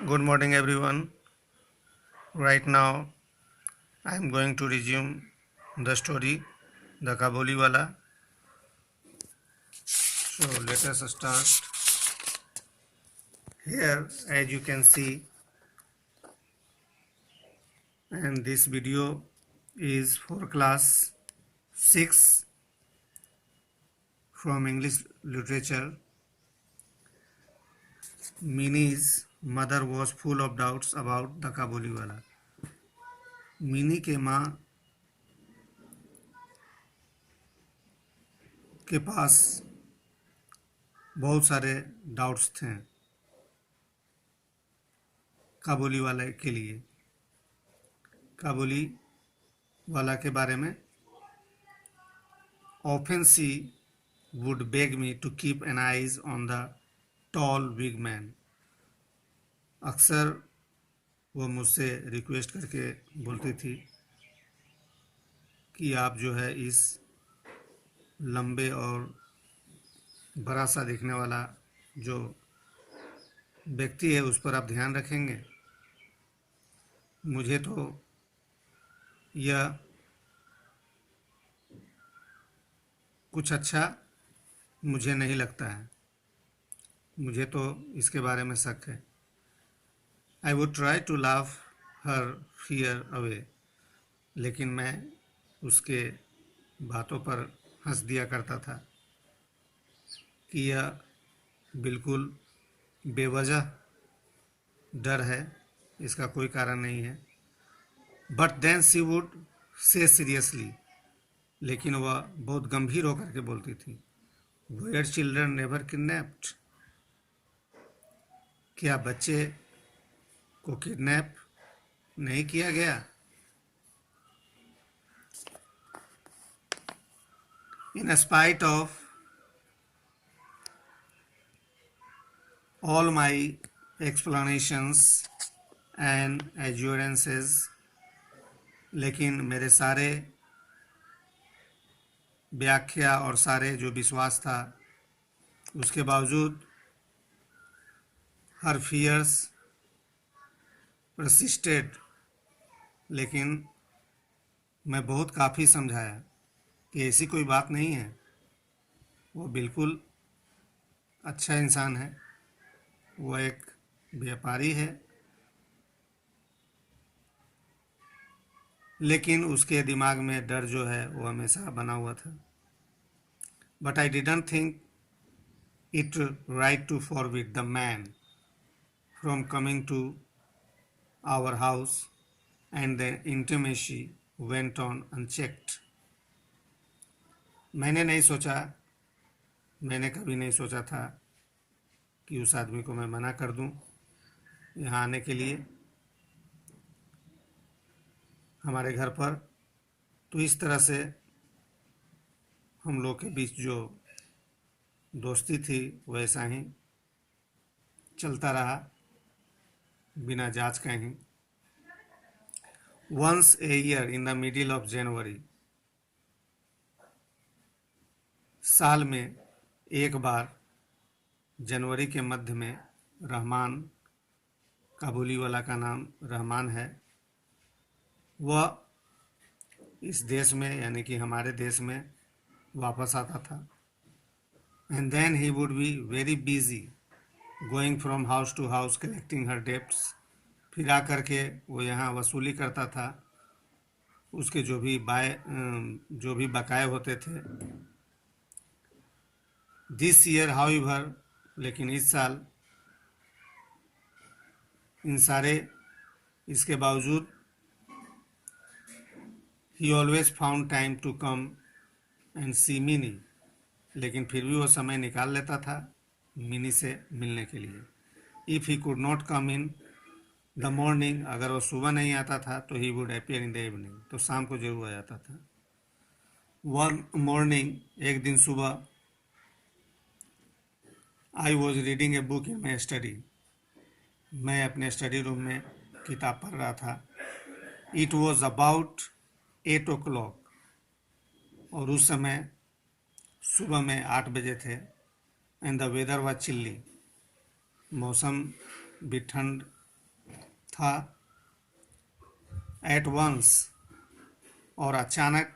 Good morning, everyone. Right now, I am going to resume the story, the Kabuli Wala. So, let us start. Here, as you can see, and this video is for class 6 from English literature. Minnie's mother was full of doubts about the Kabuli Wala. Mini के माँ के पास बहुत सारे doubts थे काबुली वाले के लिए, काबुली वाला के बारे में. Often she would beg me to keep an eyes on the tall big man. अक्सर वो मुझसे रिक्वेस्ट करके बोलती थी कि आप जो है इस लंबे और बड़ा सा दिखने वाला जो व्यक्ति है उस पर आप ध्यान रखेंगे. मुझे तो यह कुछ अच्छा मुझे नहीं लगता है, मुझे तो इसके बारे में शक है. I would try to laugh her fear away, लेकिन मैं उसके बातों पर हंस दिया करता था कि यह बिल्कुल बेवजह डर है, इसका कोई कारण नहीं है. But then she would say seriously, लेकिन वह बहुत गंभीर होकर के बोलती थी, वेयर चिल्ड्रन नेवर किडनैप्ड, क्या बच्चे को किडनैप नहीं किया गया. In spite of all my explanations and assurances, लेकिन मेरे सारे व्याख्या और सारे जो विश्वास था उसके बावजूद हर फियर्स परसिस्टेड, लेकिन मैं बहुत काफ़ी समझाया कि ऐसी कोई बात नहीं है, वो बिल्कुल अच्छा इंसान है, वो एक व्यापारी है, लेकिन उसके दिमाग में डर जो है वो हमेशा बना हुआ था. But I didn't think it right to forbid the man from coming to our house and the intimacy went on unchecked. मैंने कभी नहीं सोचा था कि उस आदमी को मैं मना कर दूं यहाँ आने के लिए हमारे घर पर. तो इस तरह से हम लोग के बीच जो दोस्ती थी वैसा ही चलता रहा बिना जांच के ही. Once a year in the middle of January, साल में एक बार जनवरी के मध्य में, रहमान, काबुली वाला का नाम रहमान है, वह इस देश में यानी कि हमारे देश में वापस आता था. And then he would be very busy going from house to house collecting her debts. फिर आकर के वो यहाँ वसूली करता था उसके जो भी बकाए होते थे. दिस ईयर हाउएवर, लेकिन इस साल इसके बावजूद he always found time to come and see Mini, लेकिन फिर भी वो समय निकाल लेता था मिनी से मिलने के लिए. If he could not come in the morning, अगर वो सुबह नहीं आता था तो he would appear in the evening, तो शाम को जरूर आ जाता था. वन मॉर्निंग, एक दिन सुबह, I was reading a book in my study, मैं अपने स्टडी रूम में किताब पढ़ रहा था. इट वॉज अबाउट 8 o'clock, और उस समय सुबह में 8 बजे थे. And the weather was chilly, मौसम भी ठंड था। एट वंस, और अचानक,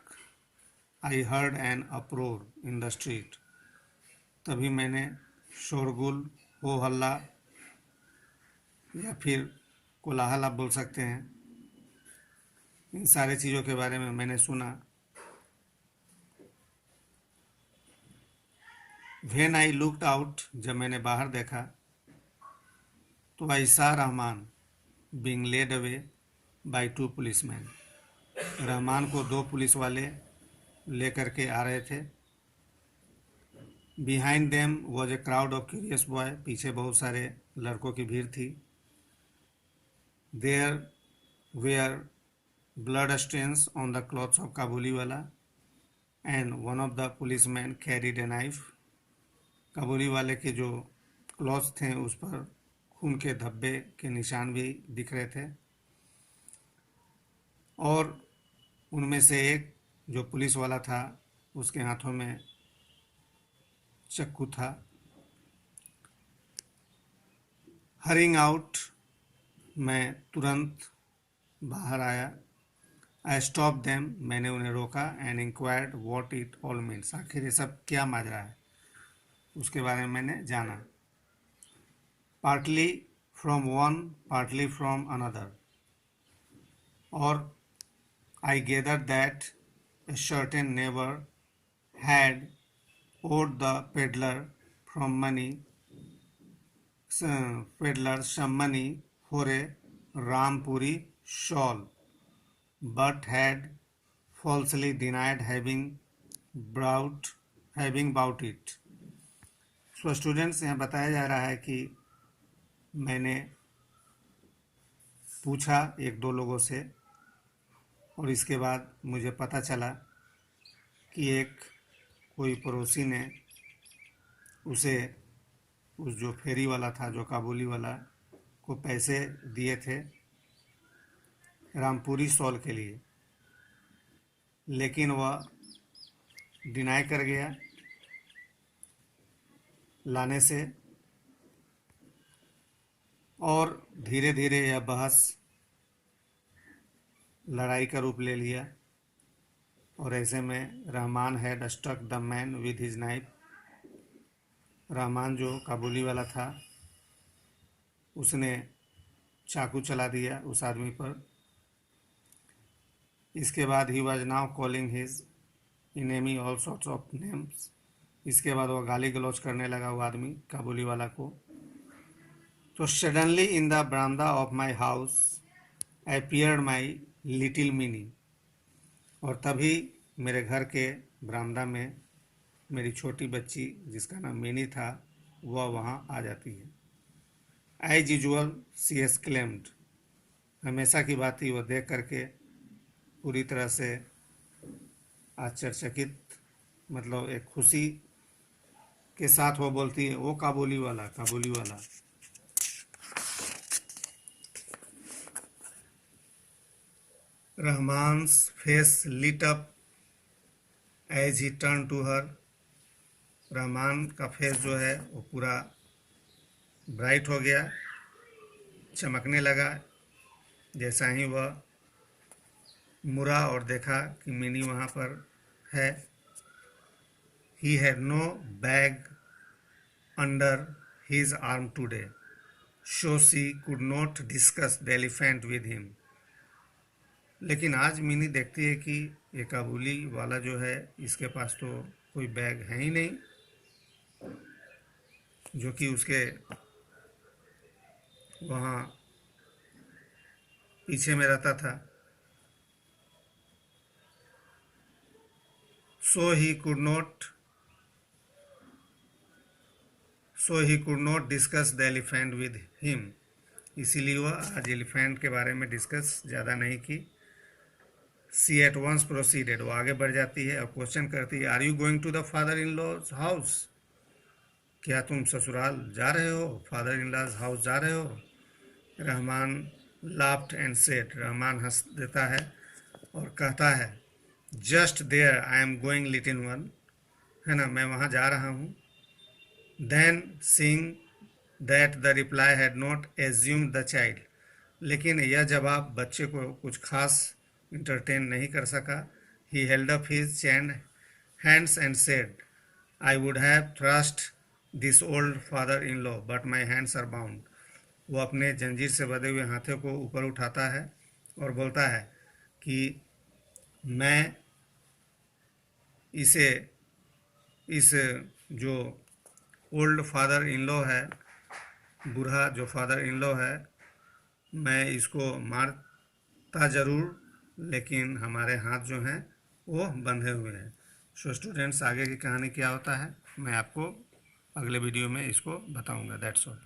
I heard an uproar in the street, तभी मैंने शोरगुल, हो हल्ला या फिर कोलाहल आप बोल सकते हैं, इन सारे चीज़ों के बारे में मैंने सुना। व्हेन आई लुक्ड आउट, जब मैंने बाहर देखा तो I saw Rahman being led away by two policeman, Rahman को दो पुलिस वाले लेकर के आ रहे थे। Behind them was a crowd of curious boy, पीछे बहुत सारे लड़कों की भीड़ थी। There were blood stains on the clothes of Kabuliwala, and one of the policeman carried a knife, काबुली वाले के जो क्लॉथ्स थे उस पर खून के धब्बे के निशान भी दिख रहे थे, और उनमें से एक जो पुलिस वाला था उसके हाथों में चाकू था। हरिंग आउट, मैं तुरंत बाहर आया। आई स्टॉप देम, मैंने उन्हें रोका। And inquired what it all means, आखिर ये सब क्या माजरा है, उसके बारे में मैंने जाना। Partly from one, partly from another, और I gathered that a certain neighbor had owed the peddler some money for a Rampuri shawl, but had falsely denied having bought it. So students, यहाँ बताया जा रहा है कि मैंने पूछा एक दो लोगों से, और इसके बाद मुझे पता चला कि एक कोई पड़ोसी ने उसे, उस जो फेरी वाला था, जो काबुली वाला, को पैसे दिए थे रामपुरी शॉल के लिए, लेकिन वह डिनाई कर गया लाने से, और धीरे धीरे यह बहस लड़ाई का रूप ले लिया। और ऐसे में Rahman had struck the man with his knife, Rahman जो काबुली वाला था उसने चाकू चला दिया उस आदमी पर। इसके बाद he was now calling his enemy all sorts of names, इसके बाद वह गाली गलौज करने लगा वो आदमी काबुली वाला को। तो सडनली इन द बरामदा of my house appeared my little mini, और तभी मेरे घर के बरामदा में मेरी छोटी बच्ची जिसका नाम मिनी था वह वहाँ आ जाती है। एज यूजुअल सी एक्सक्लेम्ड, हमेशा की बात ही वह देख करके पूरी तरह से आश्चर्यचकित, मतलब एक खुशी के साथ वो बोलती है, ओ काबुली वाला, Kabuliwala. Rahman's face lit up as he turn to her, Rahman का फेस जो है वो पूरा ब्राइट हो गया, चमकने लगा जैसा ही वह मुड़ा और देखा कि मिनी वहाँ पर है। He had no bag under his arm today, so she could not discuss the elephant with him, लेकिन आज मिनी देखती है कि ये काबुली वाला जो है इसके पास तो कोई बैग है ही नहीं, जो कि उसके वहाँ पीछे में रहता था। So he could not discuss the elephant with him, इसीलिए वह आज एलिफेंट के बारे में डिस्कस ज़्यादा नहीं की। सी एट वंस प्रोसीडेड, वो आगे बढ़ जाती है और क्वेश्चन करती है, are you going to the father in law's house, क्या तुम ससुराल जा रहे हो, फादर इन लॉज हाउस जा रहे हो। Rahman laughed and said, Rahman हंस देता है और कहता है, just there I am going little one, है ना, मैं वहाँ जा रहा हूँ। Then seeing that the reply had not एज्यूम्ड द चाइल्ड, लेकिन यह जवाब बच्चे को कुछ खास इंटरटेन नहीं कर सका। He held up his hands and said, I would have thrashed this old father in law but my hands are bound. वो अपने जंजीर से बंधे हुए हाथों को ऊपर उठाता है और बोलता है कि मैं इसे इस जो ओल्ड फादर इन लॉ है, बूढ़ा जो फादर इन लॉ है, मैं इसको मारता ज़रूर, लेकिन हमारे हाथ जो हैं वो बंधे हुए हैं। सो स्टूडेंट्स, आगे की कहानी क्या होता है मैं आपको अगले वीडियो में इसको बताऊंगा। That's all.